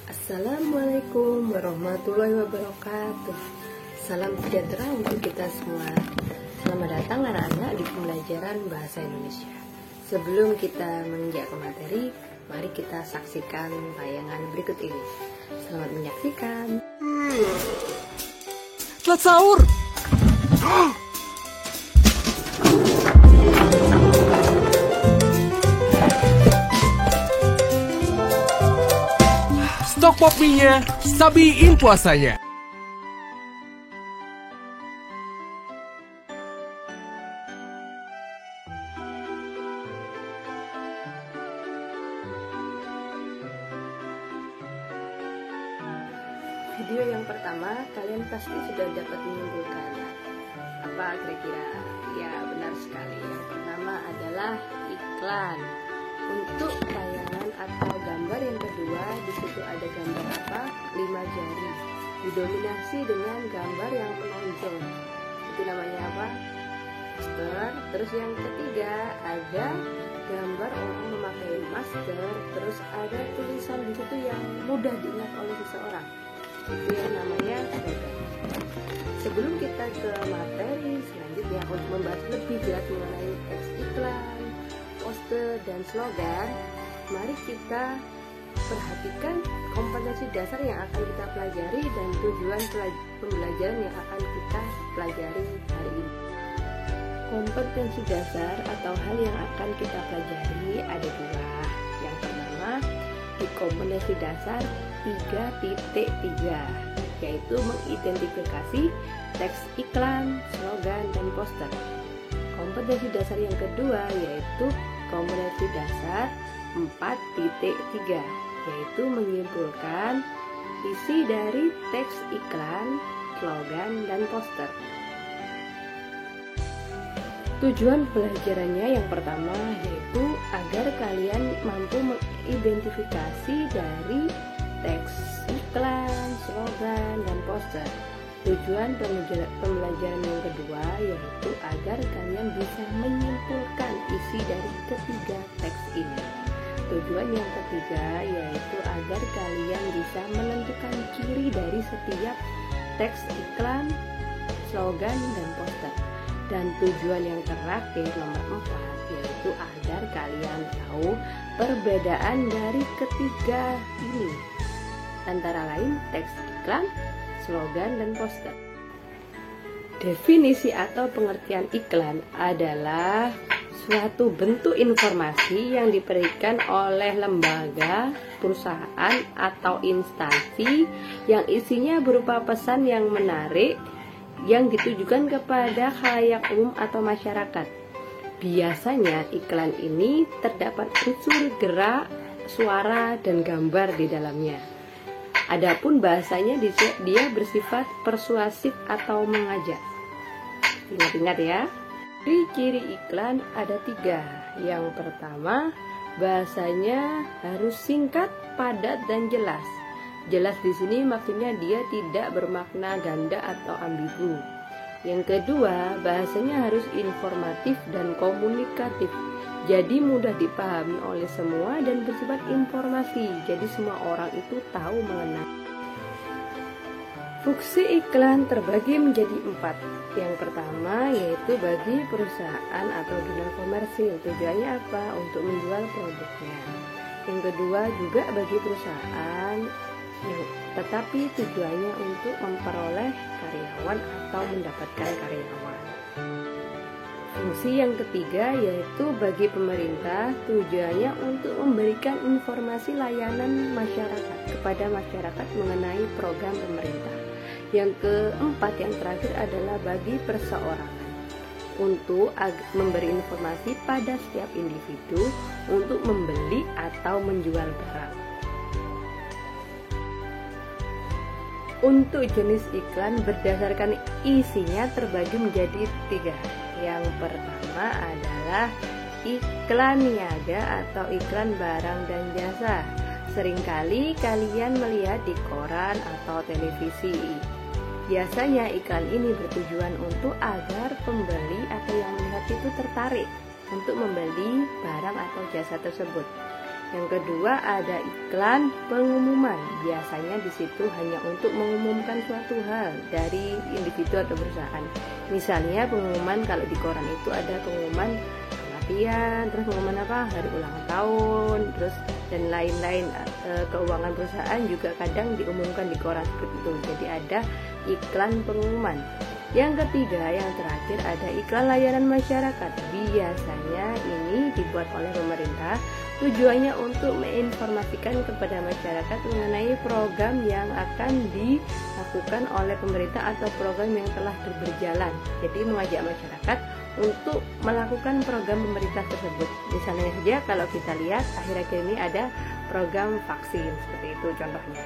Assalamualaikum warahmatullahi wabarakatuh. Salam sejahtera untuk kita semua. Selamat datang anak-anak di pembelajaran bahasa Indonesia. Sebelum kita menginjak ke materi, mari kita saksikan tayangan berikut ini. Selamat menyaksikan. Telat sahur. Stok pop mie-nya, sabiin puasanya. Video yang pertama, kalian pasti sudah dapat menyimpulkan apa kira-kira? Ya, benar sekali. Yang pertama adalah iklan. Untuk tayangan atau gambar yang kedua, di situ ada gambar apa? 5 jari. Didominasi dengan gambar yang menonjol. Itu namanya apa? Masker. Terus yang ketiga ada gambar orang memakai masker. Terus ada tulisan di situ yang mudah diingat oleh seseorang. Itu yang namanya slogan. Sebelum kita ke materi selanjutnya untuk membahas lebih jelas mengenai teks iklan, poster, dan slogan, mari kita perhatikan kompetensi dasar yang akan kita pelajari dan tujuan pembelajaran yang akan kita pelajari hari ini. Kompetensi dasar atau hal yang akan kita pelajari ada dua. Yang pertama, di kompetensi dasar 3.3, yaitu mengidentifikasi teks iklan, slogan, dan poster. Kompetensi dasar yang kedua yaitu kompetensi dasar 4.3, yaitu menyimpulkan isi dari teks iklan, slogan, dan poster. Tujuan pelajarannya yang pertama yaitu agar kalian mampu mengidentifikasi dari teks iklan, slogan, dan poster. Tujuan pembelajaran yang kedua yaitu agar kalian bisa menyimpulkan isi dari ketiga teks ini. Tujuan yang ketiga yaitu agar kalian bisa menentukan ciri dari setiap teks iklan, slogan, dan poster. Dan tujuan yang terakhir nomor 4 yaitu agar kalian tahu perbedaan dari ketiga ini, antara lain teks iklan, slogan, dan poster. Definisi atau pengertian iklan adalah suatu bentuk informasi yang diberikan oleh lembaga, perusahaan, atau instansi yang isinya berupa pesan yang menarik yang ditujukan kepada khalayak umum atau masyarakat. Biasanya iklan ini terdapat unsur gerak, suara, dan gambar di dalamnya. Adapun bahasanya dia bersifat persuasif atau mengajak. Ingat-ingat ya. Ciri-ciri iklan ada 3. Yang pertama, bahasanya harus singkat, padat, dan jelas. Jelas di sini maksudnya dia tidak bermakna ganda atau ambigu. Yang kedua, bahasanya harus informatif dan komunikatif. Jadi mudah dipahami oleh semua dan bersifat informasi. Jadi semua orang itu tahu mengenai. Fungsi iklan terbagi menjadi 4. Yang pertama yaitu bagi perusahaan atau dunia komersil. Tujuannya apa? Untuk menjual produknya. Yang kedua juga bagi perusahaan, tetapi tujuannya untuk memperoleh karyawan atau mendapatkan karyawan. Fungsi yang ketiga yaitu bagi pemerintah, tujuannya untuk memberikan informasi layanan masyarakat kepada masyarakat mengenai program pemerintah. Yang keempat, yang terakhir adalah bagi perseorangan, untuk memberi informasi pada setiap individu untuk membeli atau menjual barang. Untuk jenis iklan berdasarkan isinya terbagi menjadi 3. Yang pertama adalah iklan niaga atau iklan barang dan jasa. Seringkali kalian melihat di koran atau televisi. Biasanya iklan ini bertujuan untuk agar pembeli atau yang melihat itu tertarik untuk membeli barang atau jasa tersebut. Yang kedua ada iklan pengumuman. Biasanya di situ hanya untuk mengumumkan suatu hal dari individu atau perusahaan. Misalnya pengumuman kalau di koran itu ada pengumuman kematian, terus pengumuman apa? Hari ulang tahun, terus dan lain-lain. Keuangan perusahaan juga kadang diumumkan di koran seperti itu. Jadi ada iklan pengumuman. Yang ketiga, yang terakhir ada iklan layanan masyarakat. Biasanya ini dibuat oleh pemerintah. Tujuannya untuk menginformasikan kepada masyarakat mengenai program yang akan dilakukan oleh pemerintah atau program yang telah berjalan. Jadi mengajak masyarakat untuk melakukan program pemerintah tersebut. Misalnya saja kalau kita lihat akhir-akhir ini ada program vaksin, seperti itu contohnya.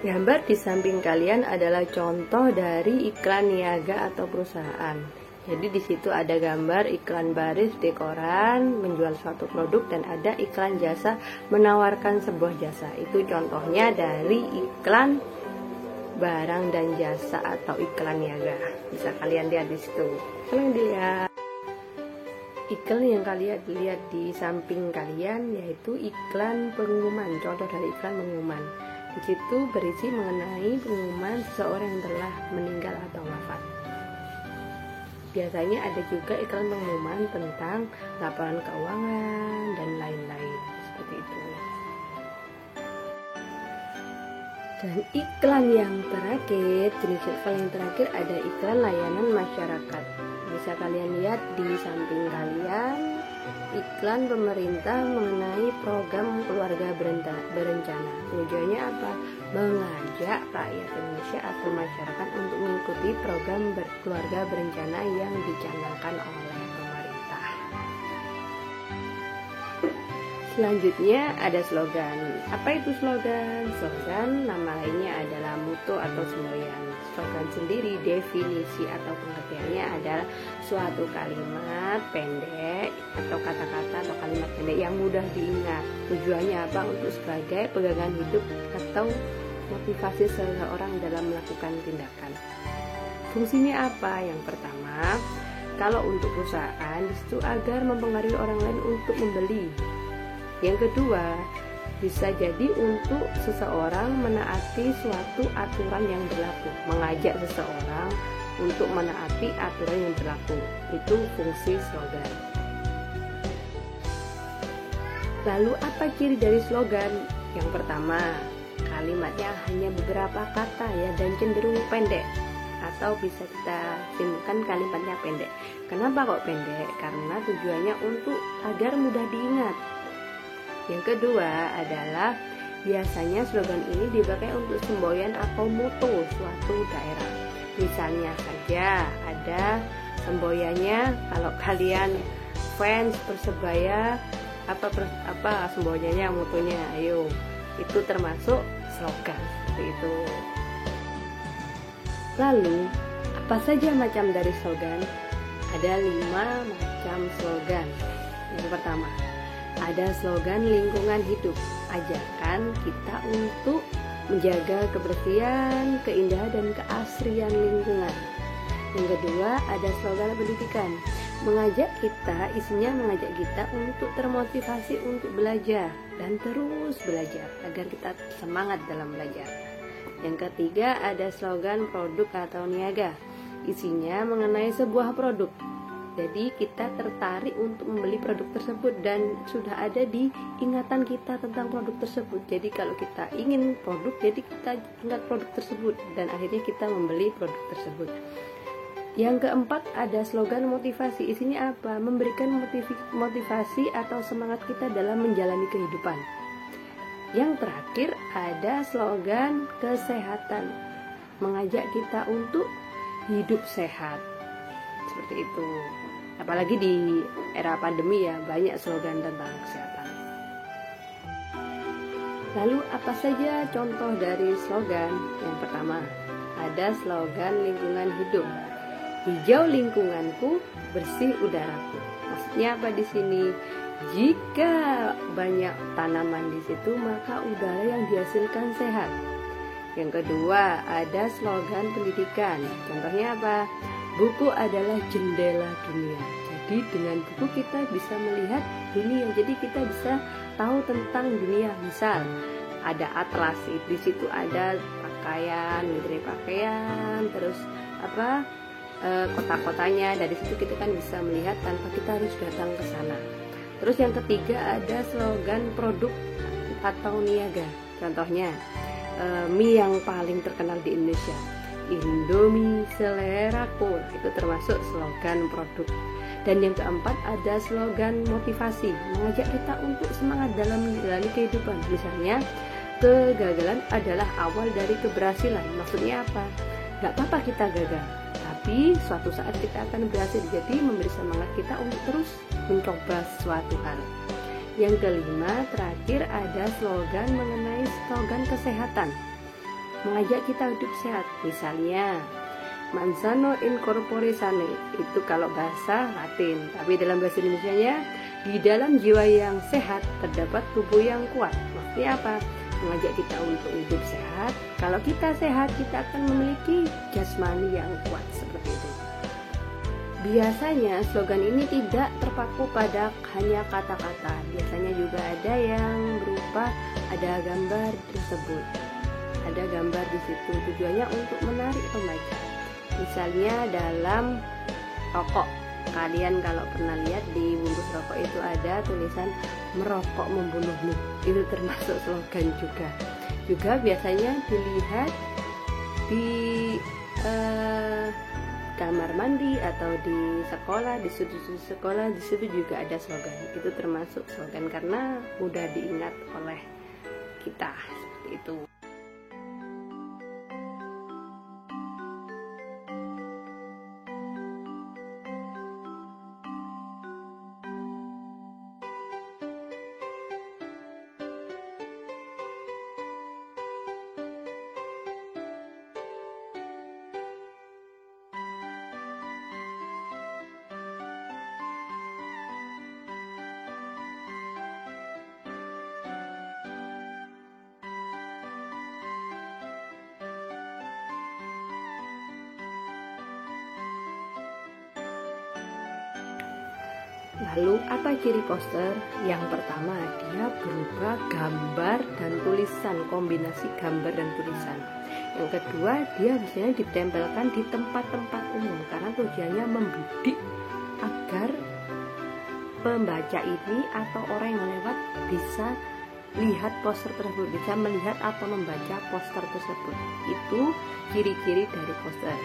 Gambar di samping kalian adalah contoh dari iklan niaga atau perusahaan. Jadi di situ ada gambar iklan baris di koran menjual suatu produk dan ada iklan jasa menawarkan sebuah jasa. Itu contohnya dari iklan barang dan jasa atau iklan niaga. Bisa kalian lihat di situ. Kalian dilihat. Iklan yang kalian lihat di samping kalian yaitu iklan pengumuman. Contoh dari iklan pengumuman. Di situ berisi mengenai pengumuman seseorang yang telah meninggal atau wafat. Biasanya ada juga iklan pengumuman tentang laporan keuangan dan lain-lain seperti itu. Dan iklan yang terakhir, jenis iklan yang terakhir ada iklan layanan masyarakat. Bisa kalian lihat di samping kalian iklan pemerintah mengenai program keluarga berencana. Tujuannya apa? Mengajak rakyat Indonesia atau masyarakat untuk mengikuti program keluarga berencana yang dicanangkan oleh pemerintah. Selanjutnya ada slogan. Apa itu slogan? Slogan nama lainnya adalah mutu atau semboyan. Slogan sendiri definisi atau pengertiannya adalah suatu kalimat pendek atau kata-kata atau kalimat pendek yang mudah diingat. Tujuannya apa? Untuk sebagai pegangan hidup atau motivasi seseorang dalam melakukan tindakan. Fungsinya apa? Yang pertama, kalau untuk perusahaan itu agar mempengaruhi orang lain untuk membeli. Yang kedua, bisa jadi untuk seseorang menaati suatu aturan yang berlaku, mengajak seseorang untuk menaati aturan yang berlaku. Itu fungsi slogan. Lalu apa ciri dari slogan? Yang pertama, kalimatnya hanya beberapa kata ya dan cenderung pendek, atau bisa kita simpulkan kalimatnya pendek. Kenapa kok pendek? Karena tujuannya untuk agar mudah diingat. Yang kedua adalah biasanya slogan ini dipakai untuk semboyan atau moto suatu daerah. Misalnya saja ada semboyannya, kalau kalian fans Persebaya apa semboyannya, motonya, ayo, itu termasuk slogan seperti itu. Lalu apa saja macam dari slogan? Ada 5 macam slogan. Yang pertama, ada slogan lingkungan hidup, ajakan kita untuk menjaga kebersihan, keindahan dan keasrian lingkungan. Yang kedua, ada slogan pendidikan, isinya mengajak kita untuk termotivasi untuk belajar dan terus belajar agar kita semangat dalam belajar. Yang ketiga, ada slogan produk atau niaga, isinya mengenai sebuah produk. Jadi kita tertarik untuk membeli produk tersebut dan sudah ada di ingatan kita tentang produk tersebut. Jadi kalau kita ingin produk, jadi kita ingat produk tersebut dan akhirnya kita membeli produk tersebut. Yang keempat, ada slogan motivasi. Isinya apa? Memberikan motivasi atau semangat kita dalam menjalani kehidupan. Yang terakhir, ada slogan kesehatan, mengajak kita untuk hidup sehat. Seperti itu. Apalagi di era pandemi ya, banyak slogan tentang kesehatan. Lalu apa saja contoh dari slogan? Yang pertama, ada slogan lingkungan hidup. Hijau lingkunganku, bersih udaraku. Maksudnya apa di sini? Jika banyak tanaman di situ, maka udara yang dihasilkan sehat. Yang kedua, ada slogan pendidikan. Contohnya apa? Buku adalah jendela dunia. Jadi dengan buku kita bisa melihat dunia. Jadi kita bisa tahu tentang dunia. Misal ada atlas, di situ ada pakaian, menteri pakaian, terus kota-kotanya. Dari situ kita kan bisa melihat tanpa kita harus datang ke sana. Terus yang ketiga ada slogan produk atau niaga. Contohnya mie yang paling terkenal di Indonesia, Indomie Seleraku, itu termasuk slogan produk. Dan yang keempat ada slogan motivasi, mengajak kita untuk semangat dalam menjalani kehidupan. Misalnya, kegagalan adalah awal dari keberhasilan. Maksudnya apa? Gak apa-apa kita gagal, tapi suatu saat kita akan berhasil. Jadi memberi semangat kita untuk terus mencoba suatu hal. Yang kelima, terakhir ada slogan mengenai slogan kesehatan, mengajak kita hidup sehat. Misalnya Mansano in corpore sane, itu kalau bahasa Latin, tapi dalam bahasa Indonesianya, di dalam jiwa yang sehat terdapat tubuh yang kuat. Maksudnya apa? Mengajak kita untuk hidup sehat. Kalau kita sehat, kita akan memiliki jasmani yang kuat, seperti itu. Biasanya slogan ini tidak terpaku pada hanya kata-kata. Biasanya juga ada yang berupa ada gambar tersebut. Ada gambar di situ, tujuannya untuk menarik pembaca. Misalnya dalam rokok, kalian kalau pernah lihat di bungkus rokok itu ada tulisan merokok membunuhmu, itu termasuk slogan juga. Juga biasanya dilihat di kamar mandi atau di sekolah, di sudut-sudut sekolah, di situ juga ada slogan. Itu termasuk slogan karena mudah diingat oleh kita, seperti itu. Lalu apa ciri poster? Yang pertama, dia berupa gambar dan tulisan, kombinasi gambar dan tulisan. Yang kedua, dia biasanya ditempelkan di tempat-tempat umum karena tujuannya membidik agar pembaca ini atau orang yang lewat bisa lihat poster tersebut, bisa melihat atau membaca poster tersebut. Itu ciri-ciri dari poster.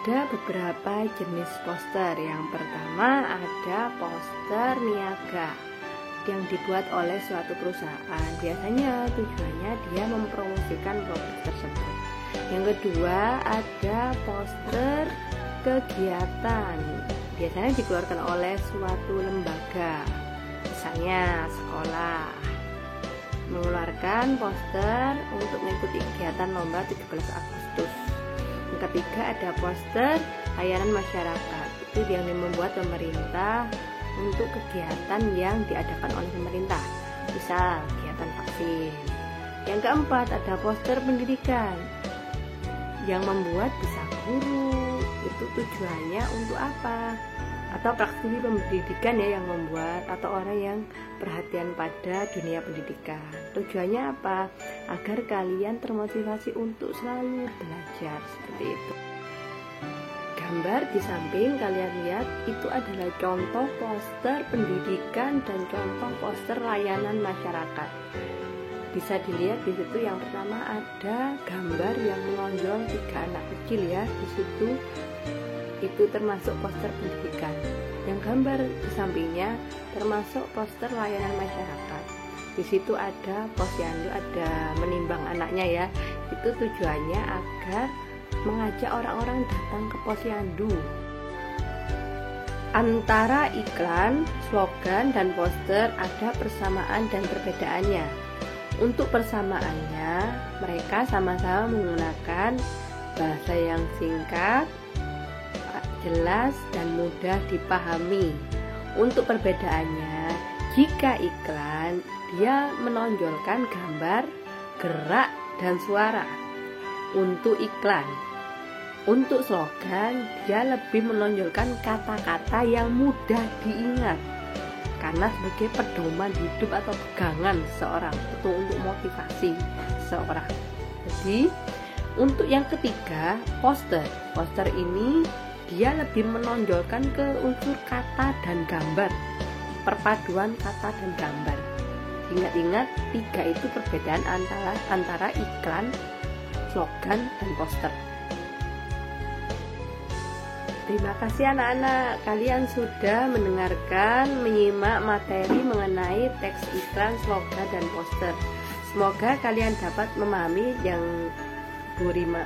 Ada beberapa jenis poster. Yang pertama ada poster niaga yang dibuat oleh suatu perusahaan. Biasanya tujuannya dia mempromosikan produk tersebut. Yang kedua ada poster kegiatan. Biasanya dikeluarkan oleh suatu lembaga, misalnya sekolah, mengeluarkan poster untuk mengikuti kegiatan lomba 17 Agustus. Yang ketiga ada poster layanan masyarakat, itu yang membuat pemerintah untuk kegiatan yang diadakan oleh pemerintah, misal kegiatan vaksin. Yang keempat ada poster pendidikan yang membuat bisa guru, itu tujuannya untuk apa? Atau praktisi pendidikan ya yang membuat, atau orang yang perhatian pada dunia pendidikan. Tujuannya apa? Agar kalian termotivasi untuk selalu belajar, seperti itu. Gambar di samping kalian lihat itu adalah contoh poster pendidikan dan contoh poster layanan masyarakat. Bisa dilihat di situ yang pertama ada gambar yang menonjol 3 anak kecil ya. Di situ itu termasuk poster pendidikan. Yang gambar di sampingnya termasuk poster layanan masyarakat. Di situ ada posyandu, ada menimbang anaknya ya. Itu tujuannya agar mengajak orang-orang datang ke posyandu. Antara iklan, slogan, dan poster ada persamaan dan perbedaannya. Untuk persamaannya, mereka sama-sama menggunakan bahasa yang singkat, jelas, dan mudah dipahami. Untuk perbedaannya, jika iklan, dia menonjolkan gambar, gerak, dan suara. Untuk iklan, untuk slogan, dia lebih menonjolkan kata-kata yang mudah diingat, karena sebagai pedoman hidup atau pegangan seseorang atau untuk motivasi seseorang. Jadi untuk yang ketiga, poster ini dia lebih menonjolkan ke unsur kata dan gambar, perpaduan kata dan gambar. Ingat-ingat 3 itu perbedaan antara iklan, slogan, dan poster. Terima kasih anak-anak, kalian sudah menyimak materi mengenai teks iklan, slogan, dan poster. Semoga kalian dapat memahami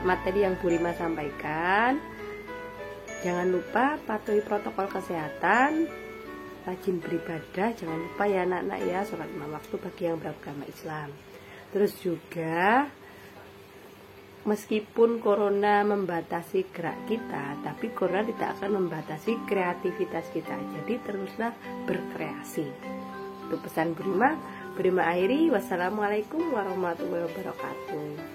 materi yang Bu Rima sampaikan. Jangan lupa patuhi protokol kesehatan, rajin beribadah, jangan lupa ya anak-anak ya, sholat 5 waktu bagi yang beragama Islam. Terus juga meskipun corona membatasi gerak kita, tapi corona tidak akan membatasi kreativitas kita. Jadi teruslah berkreasi. Itu pesan Bu Rima akhiri. Wassalamualaikum warahmatullahi wabarakatuh.